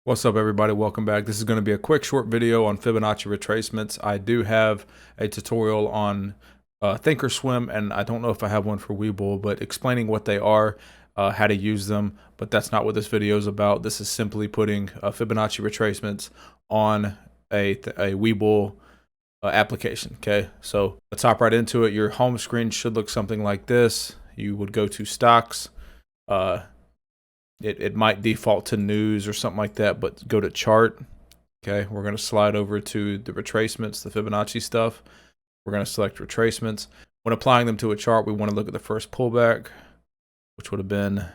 What's up, everybody? Welcome back. This is going to be a quick short video on Fibonacci retracements. I do have a tutorial on Thinkorswim, and I don't know if I have one for Webull, but explaining what they are, how to use them, but that's not what this video is about. This is simply putting Fibonacci retracements on a Webull application. Okay, so let's hop right into it. Your home screen should look something like this. You would go to stocks. It might default to news or something like that, but go to chart. Okay, we're going to slide over to the retracements, the Fibonacci stuff. We're going to select retracements. When applying them to a chart, we want to look at the first pullback, which would have been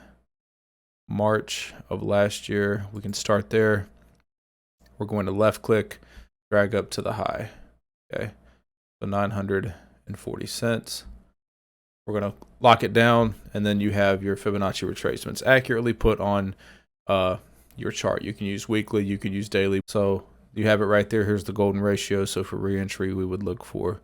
March of last year. We can start there. We're going to left click, drag up to the high. Okay, so 940 cents. We're going to lock it down, and then you have your Fibonacci retracements accurately put on your chart. You can use weekly, you can use daily. So you have it right there. Here's the golden ratio. So for reentry, we would look for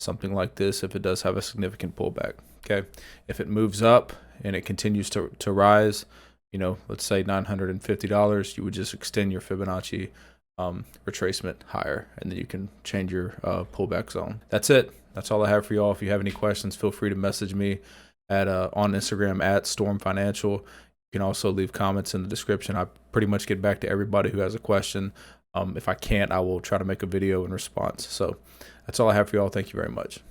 something like this if it does have a significant pullback. Okay, if it moves up and it continues to rise, you know, let's say $950, you would just extend your Fibonacci retracement higher, and then you can change your pullback zone. That's it. That's all I have for y'all. If you have any questions, feel free to message me at on Instagram at Storm Financial. You can also leave comments in the description. I pretty much get back to everybody who has a question. If I can't, I will try to make a video in response. So that's all I have for y'all. Thank you very much.